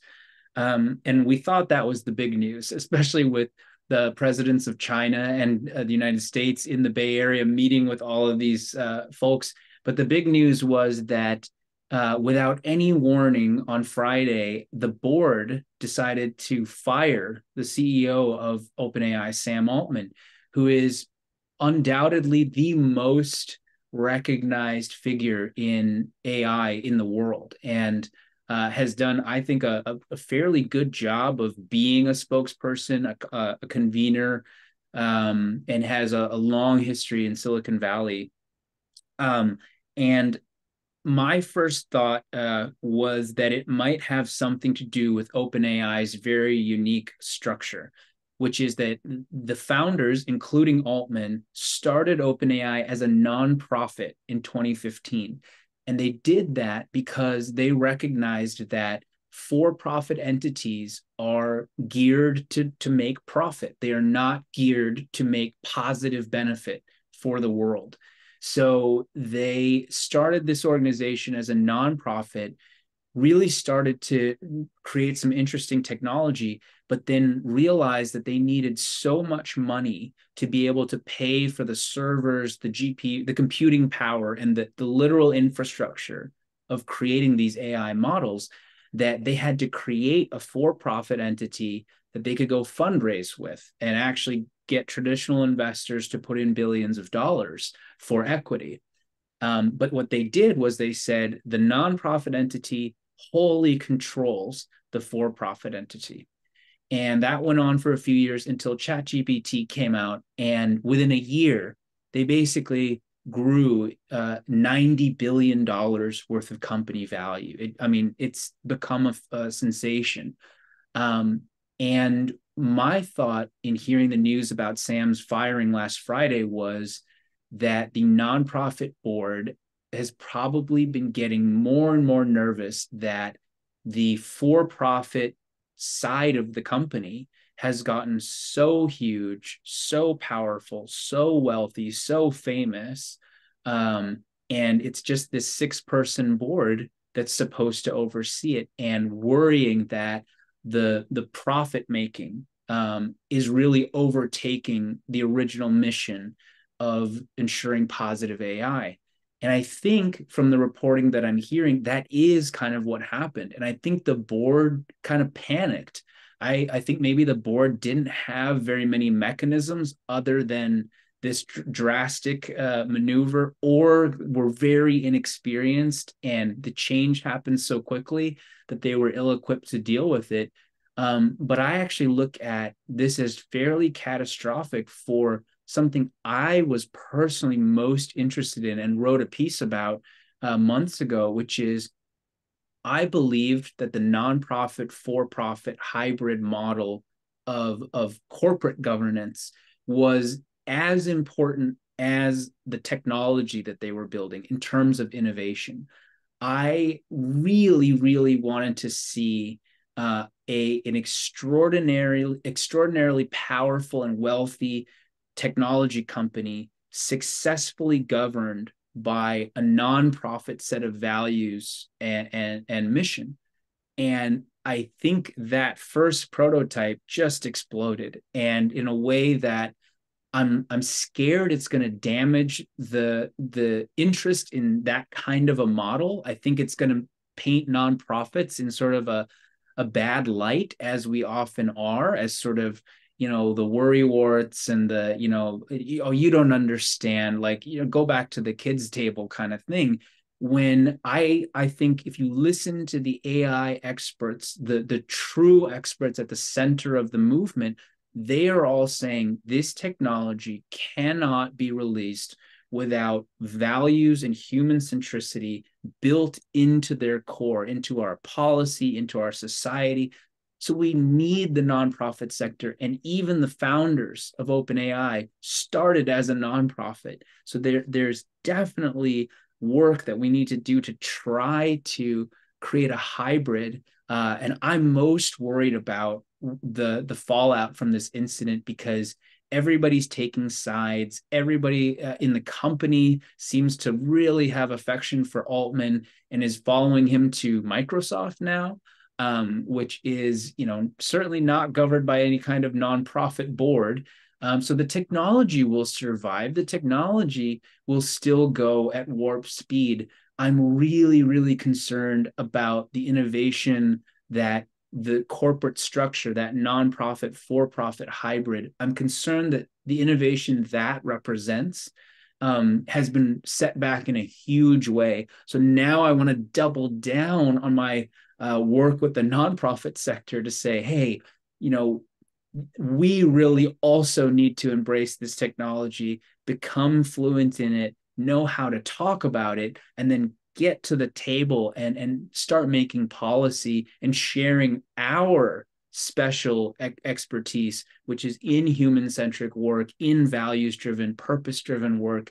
And we thought that was the big news, especially with the presidents of China and the United States in the Bay Area meeting with all of these folks. But the big news was that without any warning on Friday, the board decided to fire the CEO of OpenAI, Sam Altman, who is undoubtedly the most recognized figure in AI in the world. And has done, I think, a fairly good job of being a spokesperson, a convener, and has a long history in Silicon Valley. And my first thought was that it might have something to do with OpenAI's very unique structure, which is that the founders, including Altman, started OpenAI as a nonprofit in 2015. And they did that because they recognized that for-profit entities are geared to make profit. They are not geared to make positive benefit for the world. So they started this organization as a nonprofit, really started to create some interesting technology, but then realized that they needed so much money to be able to pay for the servers, the GPU, the computing power, and the literal infrastructure of creating these AI models, that they had to create a for-profit entity that they could go fundraise with and actually get traditional investors to put in billions of dollars for equity. But what they did was they said the nonprofit entity wholly controls the for-profit entity. And that went on for a few years until ChatGPT came out. And within a year, they basically grew $90 billion worth of company value. It's become a sensation. And my thought in hearing the news about Sam's firing last Friday was that the nonprofit board has probably been getting more and more nervous that the for-profit side of the company has gotten so huge, so powerful, so wealthy, so famous. And it's just this six-person board that's supposed to oversee it, and worrying that the profit making is really overtaking the original mission of ensuring positive AI. And I think from the reporting that I'm hearing, that is kind of what happened. And I think the board kind of panicked. I think maybe the board didn't have very many mechanisms other than this drastic maneuver, or were very inexperienced, and the change happened so quickly that they were ill-equipped to deal with it. But I actually look at this as fairly catastrophic for something I was personally most interested in and wrote a piece about months ago, which is I believed that the nonprofit for-profit hybrid model of corporate governance was as important as the technology that they were building in terms of innovation. I really, really wanted to see an extraordinarily powerful and wealthy technology company successfully governed by a nonprofit set of values and mission. And I think that first prototype just exploded, and in a way that I'm scared it's going to damage the interest in that kind of a model. I think it's going to paint nonprofits in sort of a bad light, as we often are, as sort of, the worrywarts and the, oh, you don't understand, like, go back to the kids table kind of thing. When I think if you listen to the AI experts, the true experts at the center of the movement, they are all saying this technology cannot be released without values and human centricity built into their core, into our policy, into our society. So we need the nonprofit sector, and even the founders of OpenAI started as a nonprofit. So there's definitely work that we need to do to try to create a hybrid. And I'm most worried about the fallout from this incident, because everybody's taking sides. Everybody in the company seems to really have affection for Altman and is following him to Microsoft now, which is, certainly not governed by any kind of nonprofit board. So the technology will survive. The technology will still go at warp speed. I'm really, really concerned about the innovation that the corporate structure, that nonprofit for-profit hybrid, I'm concerned that the innovation that represents has been set back in a huge way. So now I want to double down on my work with the nonprofit sector to say, hey, we really also need to embrace this technology, become fluent in it, know how to talk about it, and then get to the table and start making policy and sharing our special expertise, which is in human-centric work, in values-driven, purpose-driven work.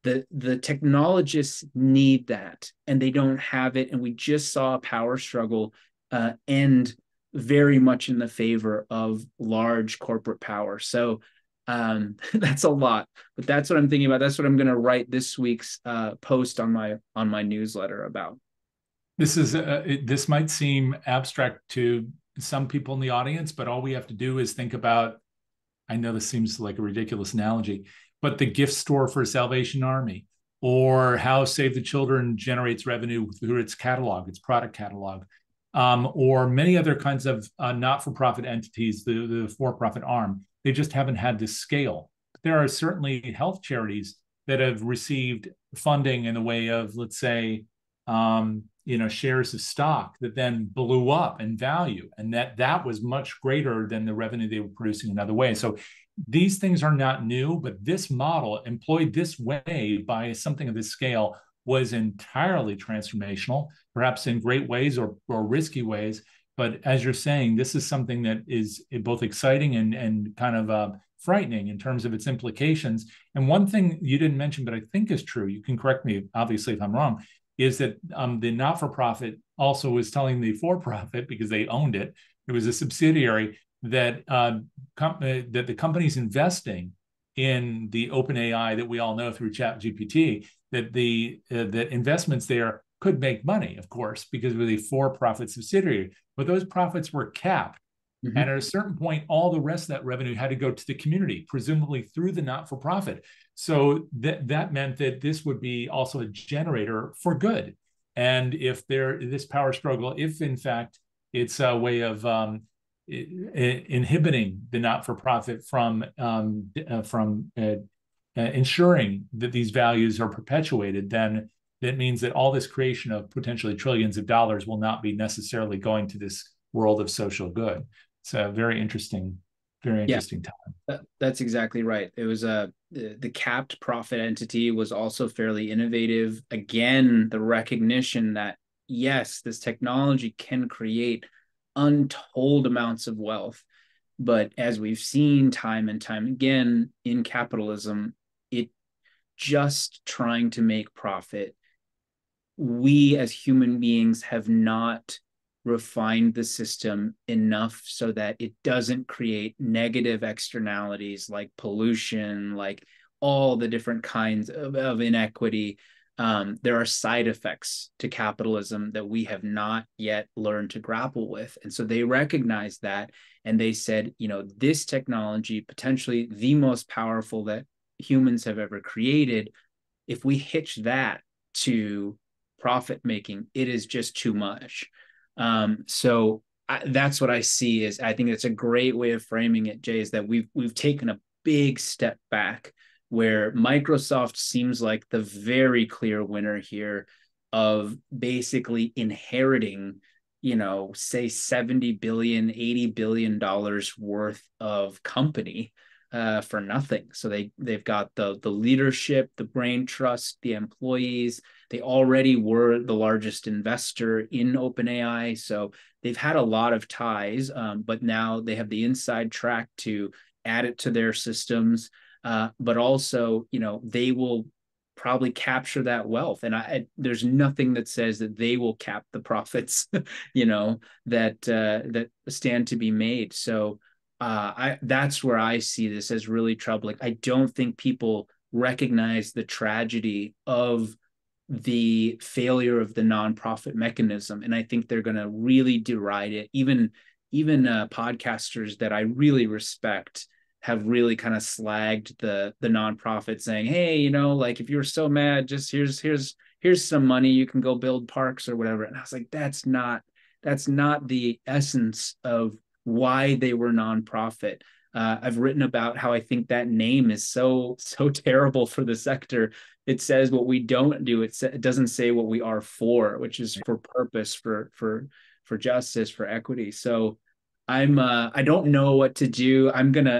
The technologists need that, and they don't have it. And we just saw a power struggle end very much in the favor of large corporate power. So that's a lot, but that's what I'm thinking about. That's what I'm going to write this week's post on my newsletter about. This might seem abstract to some people in the audience, but all we have to do is think about, I know this seems like a ridiculous analogy, but the gift store for Salvation Army, or how Save the Children generates revenue through its catalog, its product catalog, or many other kinds of not-for-profit entities, the for-profit arm. They just haven't had this scale. There are certainly health charities that have received funding in the way of, let's say, shares of stock that then blew up in value, and that was much greater than the revenue they were producing another way. So these things are not new, but this model employed this way by something of this scale was entirely transformational, perhaps in great ways or risky ways. But as you're saying, this is something that is both exciting and kind of frightening in terms of its implications. And one thing you didn't mention, but I think is true, you can correct me, obviously, if I'm wrong, is that the not-for-profit also was telling the for-profit, because they owned it, it was a subsidiary, that that the company's investing in the OpenAI that we all know through ChatGPT, that investments there could make money, of course, because it was a for-profit subsidiary, but those profits were capped. And at a certain point, all the rest of that revenue had to go to the community, presumably through the not-for-profit. So that meant that this would be also a generator for good. And if this power struggle, if in fact it's a way of inhibiting the not-for-profit from ensuring that these values are perpetuated, then that means that all this creation of potentially trillions of dollars will not be necessarily going to this world of social good. It's a very interesting time. That's exactly right. It was the capped profit entity was also fairly innovative. Again, the recognition that yes, this technology can create untold amounts of wealth, but as we've seen time and time again in capitalism, it just trying to make profit. We as human beings have not refined the system enough so that it doesn't create negative externalities like pollution, like all the different kinds of inequity. There are side effects to capitalism that we have not yet learned to grapple with. And so they recognize that, and they said, this technology, potentially the most powerful that humans have ever created, if we hitch that to profit making, it is just too much. That's what I see. Is I think it's a great way of framing it, Jay, is that we've taken a big step back where Microsoft seems like the very clear winner here of basically inheriting, say 70 billion, $80 billion worth of company for nothing. So they've got the leadership, the brain trust, the employees. They already were the largest investor in OpenAI, so they've had a lot of ties. But now they have the inside track to add it to their systems. But also, they will probably capture that wealth, and there's nothing that says that they will cap the profits, that stand to be made. So that's where I see this as really troubling. I don't think people recognize the tragedy of the failure of the nonprofit mechanism, and I think they're going to really deride it. Even podcasters that I really respect have really kind of slagged the nonprofit, saying, "Hey, like if you're so mad, just here's some money, you can go build parks or whatever." And I was like, that's not the essence of why they were nonprofit. I've written about how I think that name is so terrible for the sector. It says what we don't do. It doesn't say what we are for, which is for purpose, for justice, for equity. So I don't know what to do.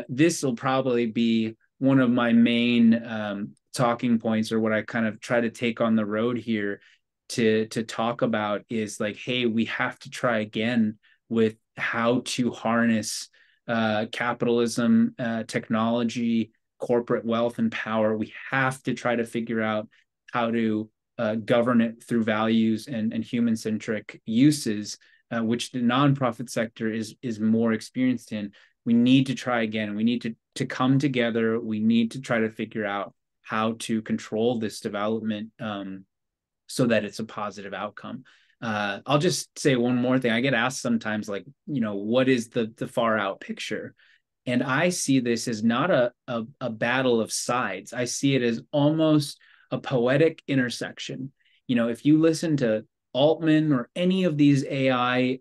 This will probably be one of my main talking points, or what I kind of try to take on the road here to talk about is like, hey, we have to try again with how to harness capitalism, technology, corporate wealth and power. We have to try to figure out how to govern it through values and human-centric uses, which the nonprofit sector is more experienced in. We need to try again. We need to come together. We need to try to figure out how to control this development so that it's a positive outcome. I'll just say one more thing. I get asked sometimes, like, what is the far out picture? And I see this as not a battle of sides. I see it as almost a poetic intersection. If you listen to Altman or any of these AI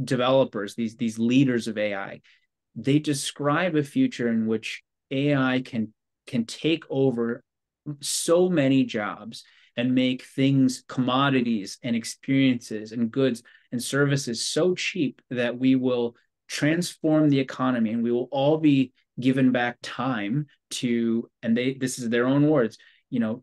developers, these leaders of AI, they describe a future in which AI can take over so many jobs and make things, commodities and experiences and goods and services so cheap that we will transform the economy, and we will all be given back time to, and this is their own words,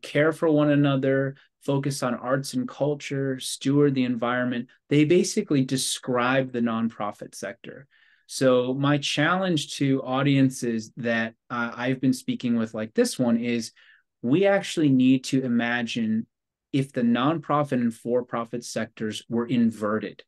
care for one another, focus on arts and culture, steward the environment. They basically describe the nonprofit sector. So my challenge to audiences that I've been speaking with, like this one, is we actually need to imagine if the nonprofit and for-profit sectors were inverted.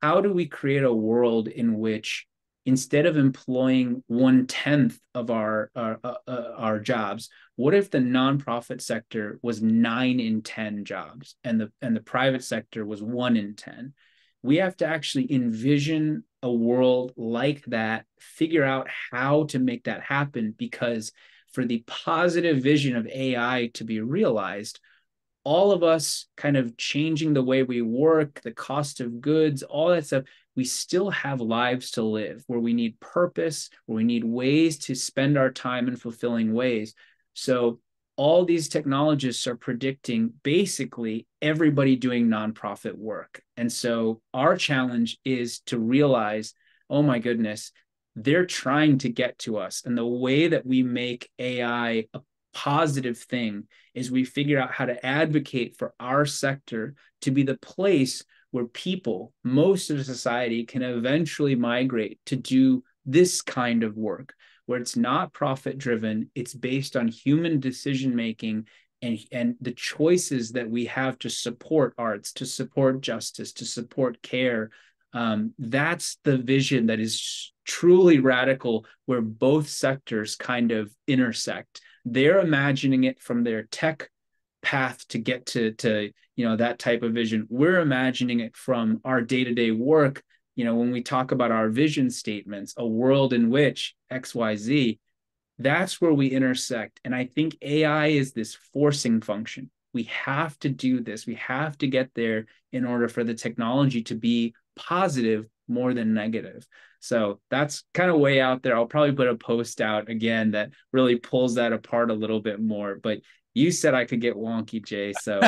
How do we create a world in which, instead of employing 1/10 of our jobs, what if the nonprofit sector was 9 in 10 jobs, and the private sector was 1 in 10? We have to actually envision a world like that, figure out how to make that happen, because for the positive vision of AI to be realized, all of us kind of changing the way we work, the cost of goods, all that stuff, we still have lives to live where we need purpose, where we need ways to spend our time in fulfilling ways. So all these technologists are predicting basically everybody doing nonprofit work. And so our challenge is to realize, oh my goodness, they're trying to get to us. And the way that we make AI a positive thing is we figure out how to advocate for our sector to be the place where people, most of society, can eventually migrate to do this kind of work, where it's not profit driven, it's based on human decision making and the choices that we have to support arts, to support justice, to support care. That's the vision that is truly radical, where both sectors kind of intersect. They're imagining it from their tech path to get to that type of vision. We're imagining it from our day-to-day work. When we talk about our vision statements, a world in which XYZ, that's where we intersect. And I think AI is this forcing function. We have to do this. We have to get there in order for the technology to be positive more than negative. So that's kind of way out there. I'll probably put a post out again that really pulls that apart a little bit more. But you said I could get wonky, Jay. So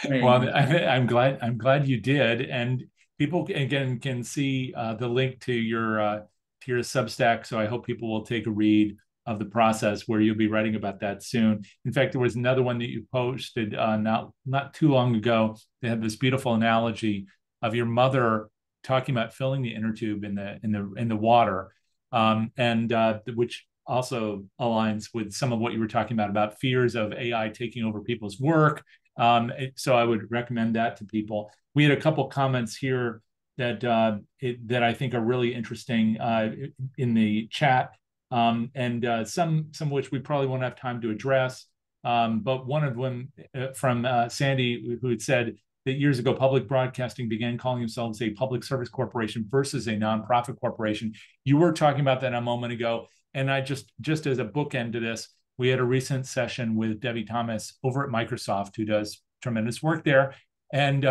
well, I'm glad you did. And people again can see the link to your Substack. So I hope people will take a read of the process, where you'll be writing about that soon. In fact, there was another one that you posted not too long ago. They had this beautiful analogy of your mother talking about filling the inner tube in the water, which also aligns with some of what you were talking about fears of AI taking over people's work. So I would recommend that to people. We had a couple comments here that I think are really interesting in the chat, and some of which we probably won't have time to address. But one of them from Sandy, who had said that years ago, public broadcasting began calling themselves a public service corporation versus a nonprofit corporation. You were talking about that a moment ago. And I just as a bookend to this, we had a recent session with Debbie Thomas over at Microsoft, who does tremendous work there. And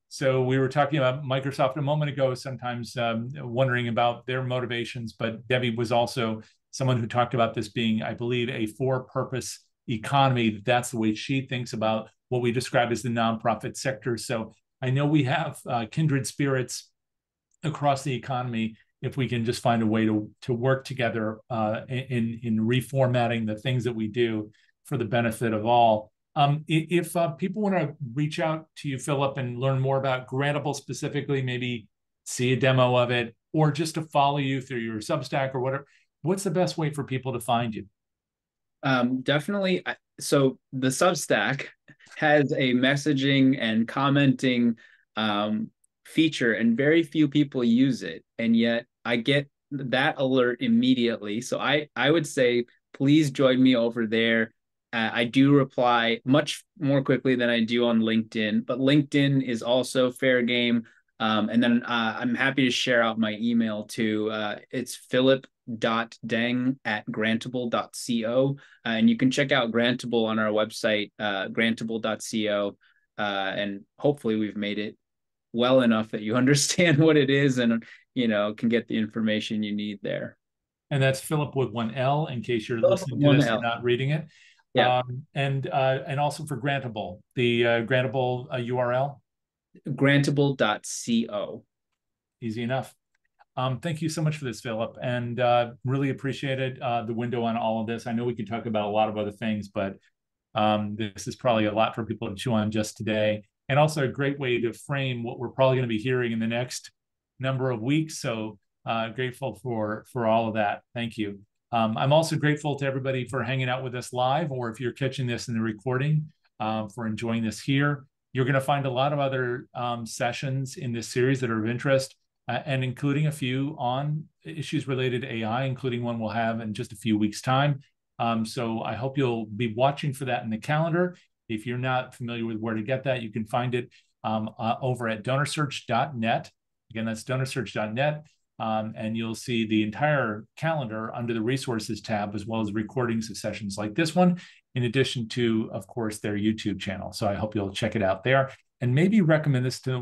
so we were talking about Microsoft a moment ago, sometimes wondering about their motivations. But Debbie was also someone who talked about this being, I believe, a for-purpose economy. That's the way she thinks about what we describe as the nonprofit sector. So I know we have kindred spirits across the economy if we can just find a way to work together in reformatting the things that we do for the benefit of all. If people want to reach out to you, Philip, and learn more about Grantable specifically, maybe see a demo of it, or just to follow you through your Substack or whatever, what's the best way for people to find you? Definitely. So the Substack has a messaging and commenting feature, and very few people use it. And yet I get that alert immediately. So I would say, please join me over there. I do reply much more quickly than I do on LinkedIn, but LinkedIn is also fair game. And then I'm happy to share out my email too. It's philip.deng@grantable.co. And you can check out Grantable on our website, grantable.co. And hopefully we've made it well enough that you understand what it is and, can get the information you need there. And that's Philip with one L, in case you're listening to this and not reading it. Yeah. And also for Grantable, the Grantable URL? Grantable.co. Easy enough. Thank you so much for this, Philip, and really appreciated the window on all of this. I know we could talk about a lot of other things, but this is probably a lot for people to chew on just today, and also a great way to frame what we're probably going to be hearing in the next number of weeks. So grateful for all of that. Thank you. I'm also grateful to everybody for hanging out with us live, or if you're catching this in the recording, for enjoying this here. You're going to find a lot of other sessions in this series that are of interest, and including a few on issues related to AI, including one we'll have in just a few weeks' time. So I hope you'll be watching for that in the calendar. If you're not familiar with where to get that, you can find it over at DonorSearch.net. Again, that's DonorSearch.net. and you'll see the entire calendar under the resources tab, as well as recordings of sessions like this one, in addition to, of course, their YouTube channel. So I hope you'll check it out there, and maybe recommend this to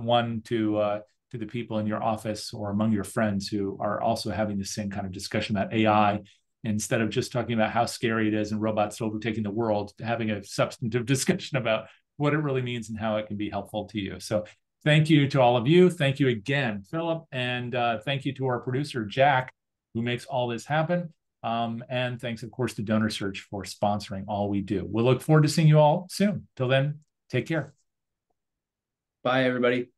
the people in your office or among your friends who are also having the same kind of discussion about AI. Instead of just talking about how scary it is and robots overtaking the world, having a substantive discussion about what it really means and how it can be helpful to you. So thank you to all of you. Thank you again, Philip. And thank you to our producer, Jack, who makes all this happen. And thanks, of course, to DonorSearch for sponsoring all we do. We'll look forward to seeing you all soon. Till then, take care. Bye, everybody.